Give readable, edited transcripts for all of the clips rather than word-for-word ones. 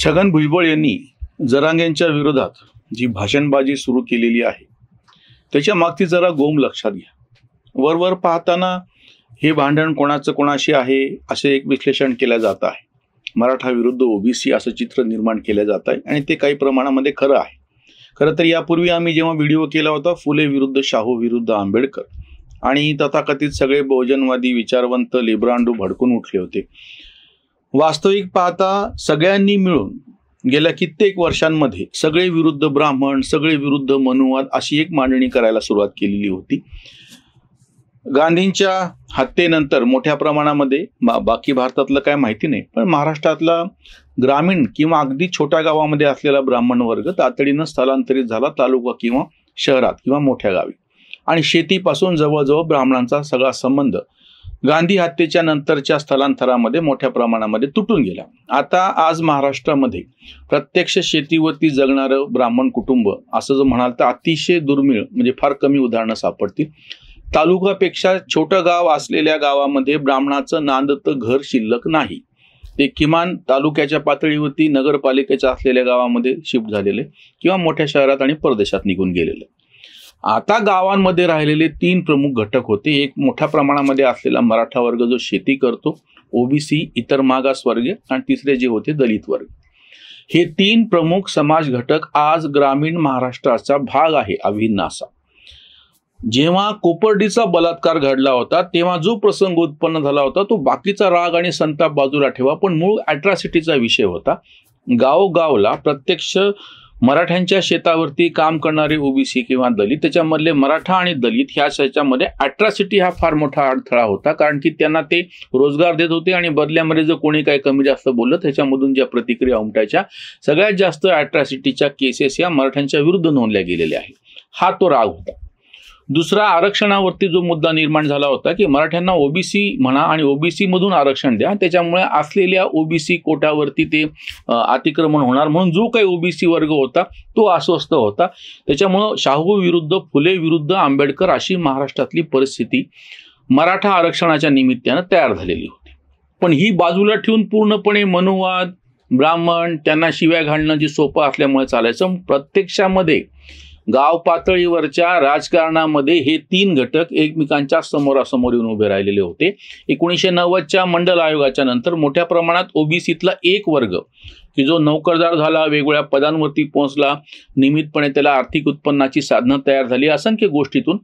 छगन भुजबळ यांनी जरांगेंच्या विरोधात जी भाषणबाजी सुरू केलेली आहे त्याच्या मागची जरा गोम लक्षात घ्या. वरवर पाहताना हे भांडण कोणाचं कोणाशी आहे असे एक विश्लेषण केलं जात आहे. मराठा विरुद्ध ओबीसी असं चित्र निर्माण केलं जात आहे आणि ते काही प्रमाणामध्ये खरं आहे. खरं तर यापूर्वी आम्ही जेव्हा व्हिडिओ केला होता फुले विरुद्ध शाहू विरुद्ध आंबेडकर आणि तथाकथित सगळे बहुजनवादी विचारवंत लेब्रांडू भडकून उठले होते. वास्तविक पाहता सगळ्यांनी मिळून गेल्या कित्येक वर्षांमध्ये सगळे विरुद्ध ब्राह्मण, सगळे विरुद्ध मनुवाद अशी एक मांडणी करायला सुरुवात केलेली होती. गांधींच्या हत्येनंतर मोठ्या प्रमाणामध्ये बाकी भारतातलं काय माहिती नाही, पण महाराष्ट्रातला ग्रामीण किंवा अगदी छोट्या गावामध्ये असलेला ब्राह्मण वर्ग तातडीनं स्थलांतरित झाला तालुका किंवा शहरात किंवा मोठ्या गावी, आणि शेतीपासून जवळजवळ ब्राह्मणांचा सगळा संबंध गांधी हत्येच्या नंतरच्या स्थलांतरामध्ये मोठ्या प्रमाणामध्ये तुटून गेला. आता आज महाराष्ट्रामध्ये प्रत्यक्ष शेतीवरती जगणारं ब्राह्मण कुटुंब असं जर म्हणाल तर अतिशय दुर्मिळ, म्हणजे फार कमी उदाहरणं सापडतील. तालुक्यापेक्षा छोटं गाव असलेल्या गावामध्ये ब्राह्मणाचं नांदतं घर शिल्लक नाही. ते किमान तालुक्याच्या पातळीवरती नगरपालिकेच्या असलेल्या गावामध्ये शिफ्ट झालेले किंवा मोठ्या शहरात आणि परदेशात निघून गेलेले. आता गावांमध्ये राहिलेले 3 प्रमुख घटक होते. एक मोठ्या प्रमाणामध्ये असलेला मराठा वर्ग जो शेती करतो, ओबीसी, इतर मागासवर्गीय, आणि तिसरे जे होते दलित वर्ग. हे 3 प्रमुख समाज घटक आज ग्रामीण महाराष्ट्राचा भाग आहे अभिन्न असा. जेव्हा कोपर्डीचा बलात्कार घडला होता तेव्हा जो प्रसंग उत्पन्न झाला होता तो बाकीचा राग आणि संताप बाजूला ठेवा, पण मूळ अॅट्रॉसिटीचा विषय होता. गावगावला प्रत्यक्ष मराठ्यांच्या शेतावरती काम करणारे ओबीसी किंवा दलित, त्याच्यामधले मराठा आणि दलित ह्याच्यामध्ये अॅट्रॉसिटी हा फार मोठा अडथळा होता, कारण की त्यांना ते रोजगार देत होते आणि बदल्यामध्ये जर कोणी काही कमी जास्त बोललं त्याच्यामधून ज्या प्रतिक्रिया उमटायच्या, सगळ्यात जास्त अॅट्रॉसिटीच्या केसेस या मराठ्यांच्या विरुद्ध नोंदल्या गेलेल्या आहेत. हा तो राग होता. दुसरा, आरक्षणावरती जो मुद्दा निर्माण झाला होता की मराठ्यांना ओबीसी म्हणा आणि ओबीसी मधून आरक्षण द्या, त्याच्यामुळे असलेल्या ओबीसी कोटावरती ते अतिक्रमण होणार म्हणून जो काही ओबीसी वर्ग होता तो अस्वस्थ होता. त्याच्यामुळं शाहू विरुद्ध फुले विरुद्ध आंबेडकर अशी महाराष्ट्रातली परिस्थिती मराठा आरक्षणाच्या निमित्तानं तयार झालेली होती. पण ही बाजूला ठेवून पूर्णपणे मनुवाद, ब्राह्मण, त्यांना शिव्या घालणं जे सोपं असल्यामुळे चालायचं, प्रत्यक्षामध्ये गाव पातळीवरच्या राजकारणामध्ये हे 3 घटक एकमेकांच्या समोरासमोर येऊन उभे राहिलेले होते. 1990च्या मंडल आयोगाच्या नंतर मोठ्या प्रमाणात ओबीसीतला एक वर्ग की जो नोकरदार झाला, वेगवेगळ्या पदांवरती पोहोचला, नियमितपणे त्याला आर्थिक उत्पन्नाची साधनं तयार झाली, असंख्य गोष्टीतून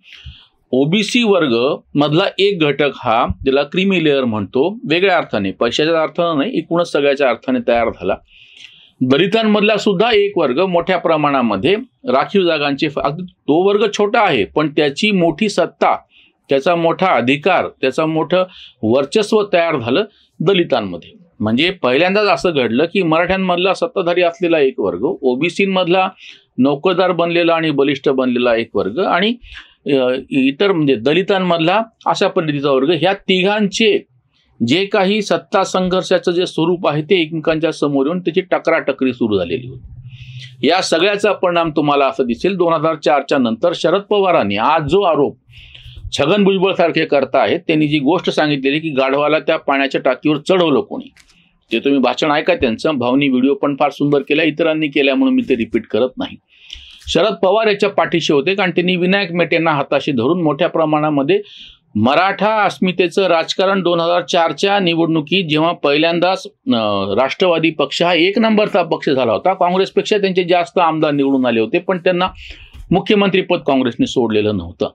ओबीसी वर्ग मधला एक घटक हा ज्याला क्रीमी लेअर म्हणतो, वेगळ्या अर्थाने, पैशाच्या अर्थाने नाही, एकूणच सगळ्याच्या अर्थाने तयार झाला. दलितांमधला सुद्धा एक वर्ग मोठ्या प्रमाणामध्ये राखीव जागांचे, तो वर्ग छोटा आहे पण त्याची मोठी सत्ता, त्याचा मोठा अधिकार, त्याचं मोठं वर्चस्व तयार झालं दलितांमध्ये. म्हणजे पहिल्यांदाच असं घडलं की मराठ्यांमधला सत्ताधारी असलेला एक वर्ग, ओबीसीमधला नोकरदार बनलेला आणि बलिष्ठ बनलेला एक वर्ग आणि इतर म्हणजे दलितांमधला अशा पद्धतीचा वर्ग, ह्या तिघांचे जे काही सत्ता संघर्षाचं जे स्वरूप आहे ते एकमेकांच्या समोर येऊन त्याची टकराटकरी सुरू झालेली होती. या सगळ्याचा परिणाम तुम्हाला असं दिसेल 2004च्या नंतर शरद पवारांनी आज जो आरोप छगन भुजबळ सारखे करतायत, त्यांनी जी गोष्ट सांगितलेली की गाढवाला त्या पाण्याच्या टाकीवर चढवलं कोणी, ते तुम्ही भाषण ऐका त्यांचं. भावनी व्हिडिओ पण फार सुंदर केला, इतरांनी केल्या म्हणून मी ते रिपीट करत नाही. शरद पवार याच्या पाठीशी होते कारण त्यांनी विनायक मेटेंना हाताशी धरून मोठ्या प्रमाणामध्ये मराठा अस्मितेचं राजकारण 2004च्या निवडणुकीत जेव्हा पहिल्यांदाच राष्ट्रवादी पक्ष हा 1 नंबरचा पक्ष झाला होता, काँग्रेसपेक्षा त्यांचे जास्त आमदार निवडून आले होते, पण त्यांना मुख्यमंत्रीपद काँग्रेसने सोडलेलं नव्हतं.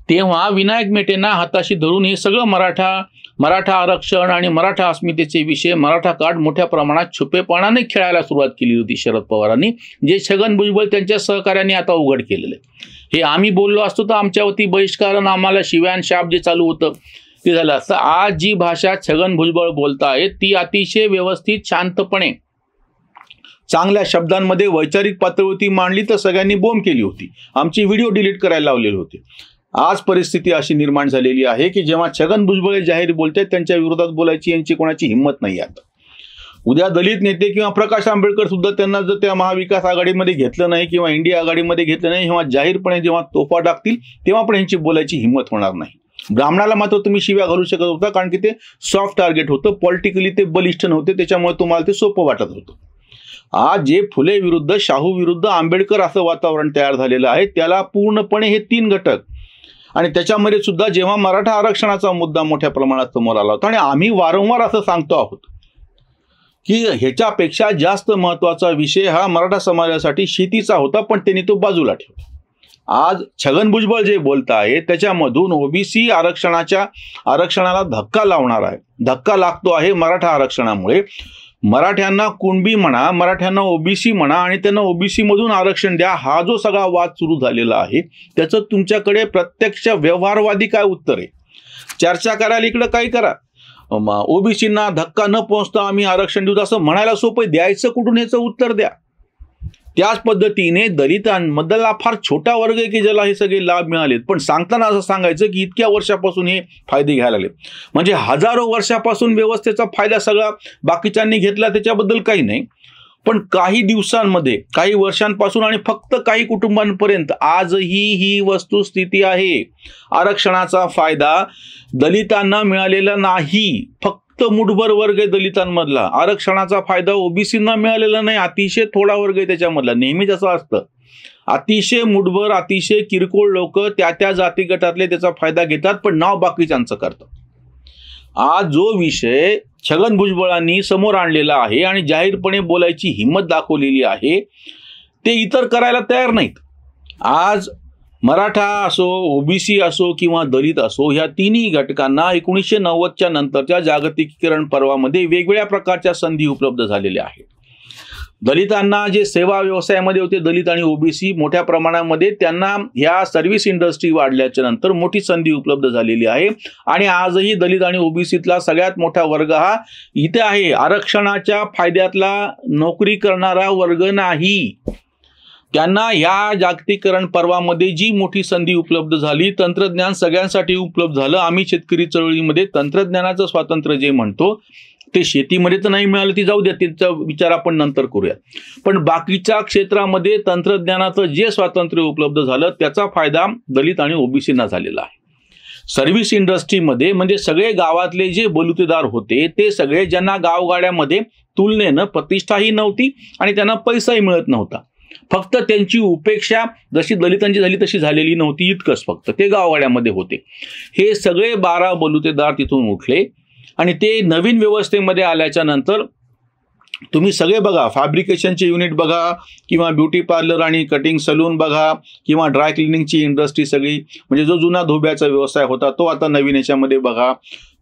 तेव्हा विनायक मेटेंना हाताशी धरून हे सगळं मराठा आरक्षण आणि मराठा अस्मितेचे विषय, मराठा कार्ड मोठ्या प्रमाणात छुपेपणाने खेळायला सुरुवात केली होती शरद पवारांनी, जे छगन भुजबळ त्यांच्या सहकार्याने आता उघड केलेलं आहे. हे आम्ही बोललो असतो तर आमच्यावरती बहिष्कार, आम्हाला शिव्यान शाप जे चालू होतं ते झालं असतं. आज जी भाषा छगन भुजबळ बोलतायत ती अतिशय व्यवस्थित, शांतपणे, चांगल्या शब्दांमध्ये वैचारिक पातळीवरती मांडली तर सगळ्यांनी बोंब केली होती. आमची व्हिडिओ डिलीट करायला लावलेले होते. आज परिस्थिती अशी निर्माण झालेली आहे की जेव्हा छगन भुजबळ जाहीर बोलतात त्यांच्या विरोधात बोलायची यांची कोणाची हिंमत नाही. आता उद्या दलित नेते किंवा प्रकाश आंबेडकर सुद्धा त्यांना जर त्या महाविकास आघाडीमध्ये घेतलं नाही किंवा इंडिया आघाडीमध्ये घेतलं नाही, तेव्हा जाहीरपणे जेव्हा तोफा टाकतील तेव्हा पण यांची बोलायची हिंमत होणार नाही. ब्राह्मणाला मात्र तुम्ही शिव्या घालू शकत होता कारण की ते सॉफ्ट टार्गेट होतं, पॉलिटिकली ते बलिष्ठ नव्हते, त्याच्यामुळे तुम्हाला ते सोपं वाटत होतं. आज जे फुले विरुद्ध शाहू विरुद्ध आंबेडकर असं वातावरण तयार झालेलं आहे, त्याला पूर्णपणे हे 3 घटक आणि त्याच्यामध्ये सुद्धा जेव्हा मराठा आरक्षणाचा मुद्दा मोठ्या प्रमाणात समोर आला होता आणि आम्ही वारंवार असं सांगतो आहोत की ह्याच्यापेक्षा जास्त महत्त्वाचा विषय हा मराठा समाजासाठी शेतीचा होता, पण त्यांनी तो बाजूला ठेवला. आज छगन भुजबळ जे बोलत आहे त्याच्यामधून ओबीसी आरक्षणाला धक्का लावणार आहे. धक्का लागतो आहे मराठा आरक्षणामुळे. मराठ्यांना कुणबी म्हणा, मराठ्यांना ओबीसी म्हणा आणि त्यांना ओबीसी मधून आरक्षण द्या, हा जो सगळा वाद सुरू झालेला आहे त्याचं तुमच्याकडे प्रत्यक्ष व्यवहारवादी काय उत्तर आहे? चर्चा करायला इकडं काही करा. ओबीसींना धक्का न पोहोचता आम्ही आरक्षण देऊ असं म्हणायला सोपं, द्यायचं कुठून याचं उत्तर द्या. त्याच पद्धतीने दलितांमधला फार छोटा वर्ग आहे की ज्याला हे सगळे लाभ मिळालेत, पण सांगताना असं सांगायचं की इतक्या वर्षापासून हे फायदे घ्यायला लागले. म्हणजे हजारो वर्षापासून व्यवस्थेचा फायदा सगळा बाकीच्यांनी घेतला, त्याच्याबद्दल काही नाही. पण काही दिवसांमध्ये, काही वर्षांपासून आणि फक्त काही कुटुंबांपर्यंत आजही ही वस्तुस्थिती आहे. आरक्षणाचा फायदा दलितांना मिळालेला नाही, फक्त मुठभर वर्ग आहे दलितांमधला. आरक्षणाचा फायदा ओबीसींना मिळालेला नाही, अतिशय थोडा वर्ग आहे त्याच्यामधला. नेहमीच असं असतं, अतिशय मुठभर, अतिशय किरकोळ लोक त्या जाती गटातले त्याचा फायदा घेतात, पण नाव बाकीच्यांचं करतात. आज जो विषय छगन भुजबळांनी समोर आणलेला आहे आणि जाहीरपणे बोलायची हिंमत दाखवलेली आहे, ते इतर करायला तयार नाहीत. आज मराठा असो, ओबीसी असो किंवा दलित असो, ह्या तिन्ही घटकांना 1990च्या नंतरच्या जागतिकीकरण पर्वामध्ये वेगवेगळ्या प्रकारच्या संधी उपलब्ध झालेल्या आहेत. दलितांना जे सेवा व्यवसायामध्ये होते, दलित आणि ओबीसी मोठ्या प्रमाणामध्ये, त्यांना ह्या सर्व्हिस इंडस्ट्री वाढल्याच्या नंतर मोठी संधी उपलब्ध झालेली आहे. आणि आजही दलित आणि ओबीसीतला सगळ्यात मोठा वर्ग हा इथे आहे. आरक्षणाच्या फायद्यातला नोकरी करणारा वर्ग नाही. त्यांना ह्या जागतिकीकरण पर्वामध्ये जी मोठी संधी उपलब्ध झाली, तंत्रज्ञान सगळ्यांसाठी उपलब्ध झालं. आम्ही शेतकरी चळवळीमध्ये तंत्रज्ञानाचं स्वातंत्र्य जे म्हणतो ते शेतीमध्ये तर नाही मिळालं, ती जाऊ द्या, त्याचा विचार आपण नंतर करूया. पण बाकीच्या क्षेत्रामध्ये तंत्रज्ञानाचं जे स्वातंत्र्य उपलब्ध झालं त्याचा फायदा दलित आणि ओबीसींना झालेला आहे. सर्व्हिस इंडस्ट्रीमध्ये म्हणजे सगळे गावातले जे बलुतेदार होते ते सगळे, ज्यांना गावगाड्यामध्ये तुलनेनं प्रतिष्ठाही नव्हती आणि त्यांना पैसाही मिळत नव्हता, फक्त त्यांची उपेक्षा जशी दलितांची झाली तशी झालेली नव्हती, इतकंच फक्त ते गावगाड्यामध्ये होते. हे सगळे 12 बलुतेदार तिथून उठले आणि ते नवीन व्यवस्थेमध्ये आल्याच्या नंतर तुम्ही सगळे बघा, फॅब्रिकेशनचे युनिट बघा किंवा ब्युटी पार्लर आणि कटिंग सलून बघा किंवा ड्राय क्लिनिंगची इंडस्ट्री सगळी, म्हणजे जो जुना धोब्याचा व्यवसाय होता तो आता नवीन याच्यामध्ये बघा.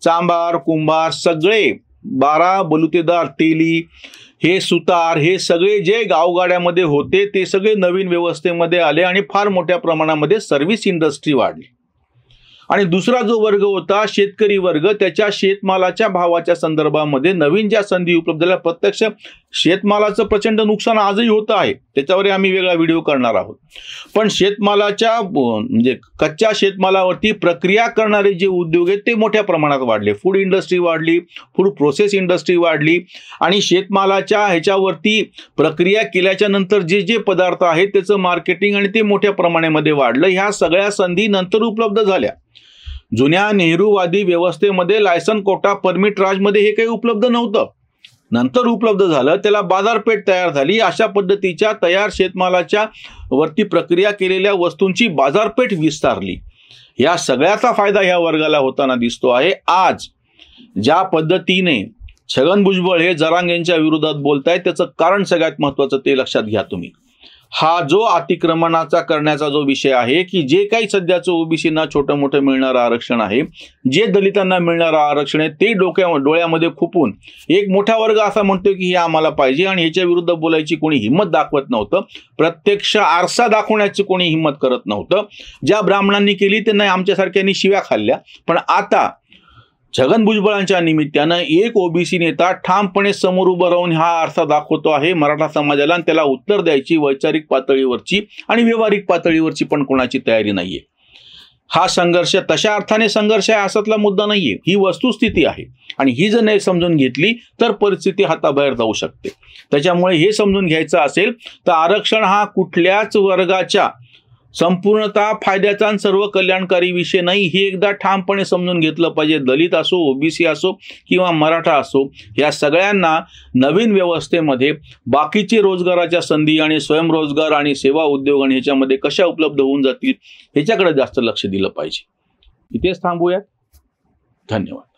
चांभार, कुंभार, सगळे 12 बलुतेदार, तेली, हे सुतार, हे सगळे जे गावगाड्यामध्ये होते ते सगळे नवीन व्यवस्थेमध्ये आले आणि फार मोठ्या प्रमाणामध्ये सर्व्हिस इंडस्ट्री वाढली. आणि दुसरा जो वर्ग होता शेतकरी वर्ग, त्याच्या शेतमालाच्या भावाच्या संदर्भामध्ये नवीन ज्या संधी उपलब्ध झाल्या, प्रत्यक्ष शेतमालाचं प्रचंड नुकसान आजही होत आहे, त्याच्यावर आम्ही वेगळा व्हिडिओ करणार आहोत. पण शेतमालाच्या म्हणजे कच्च्या शेतमालावरती प्रक्रिया करणारे जे उद्योग आहेत ते मोठ्या प्रमाणात वाढले. फूड इंडस्ट्री वाढली, फूड प्रोसेस इंडस्ट्री वाढली आणि शेतमालाच्या ह्याच्यावरती प्रक्रिया केल्याच्या नंतर जे जे पदार्थ आहेत त्याचं मार्केटिंग आणि ते मोठ्या प्रमाणामध्ये वाढलं. ह्या सगळ्या संधी नंतर उपलब्ध झाल्या. जुन्या नेहरूवादी व्यवस्थेमध्ये लायसन, कोटा, परमिट राजमध्ये हे काही उपलब्ध नव्हतं, नंतर उपलब्ध झालं, त्याला बाजारपेठ तयार झाली. अशा पद्धतीच्या तयार शेतमालाच्या वरती प्रक्रिया केलेल्या वस्तूंची बाजारपेठ विस्तारली. या सगळ्याचा फायदा ह्या वर्गाला होताना दिसतो आहे. आज ज्या पद्धतीने छगन भुजबळ हे जरांगेंच्या विरोधात बोलतायत त्याचं कारण सगळ्यात महत्त्वाचं ते लक्षात घ्या तुम्ही. हा जो अतिक्रमणाचा करण्याचा जो विषय आहे की जे काही सध्याचं ओबीसींना छोटं मोठं मिळणारं आरक्षण आहे, जे दलितांना मिळणारं आरक्षण आहे, ते डोळ्यामध्ये खुपून एक मोठा वर्ग असा म्हणतो की हे आम्हाला पाहिजे आणि याच्या विरुद्ध बोलायची कोणी हिंमत दाखवत नव्हतं. प्रत्यक्ष आरसा दाखवण्याची कोणी हिंमत करत नव्हतं. ज्या ब्राह्मणांनी केली त्यांना आमच्यासारख्यांनी शिव्या खाल्ल्या. पण आता छगन भुजबळांच्या निमित्तानं एक ओबीसी नेता ठामपणे समोर उभं राहून हा आरसा दाखवतो आहे मराठा समाजाला आणि त्याला उत्तर द्यायची वैचारिक पातळीवरची आणि व्यावहारिक पातळीवरची पण कोणाची तयारी नाहीये. हा संघर्ष तशा अर्थाने संघर्ष आहे असातला मुद्दा नाहीये, ही वस्तुस्थिती आहे आणि ही जर नाही समजून घेतली तर परिस्थिती हाताबाहेर जाऊ शकते. त्याच्यामुळे हे समजून घ्यायचं असेल तर आरक्षण हा कुठल्याच वर्गाच्या संपूर्णतः फायद्याचा आणि सर्व कल्याणकारी विषय नाही, हे एकदा ठामपणे समजून घेतलं पाहिजे. दलित असो, ओबीसी असो किंवा मराठा असो, या सगळ्यांना नवीन व्यवस्थेमध्ये बाकीचे रोजगाराच्या संधी आणि स्वयंरोजगार आणि सेवा उद्योग आणि ह्याच्यामध्ये कशा उपलब्ध होऊन जातील ह्याच्याकडे जास्त लक्ष दिलं पाहिजे. इथेच थांबूयात. धन्यवाद.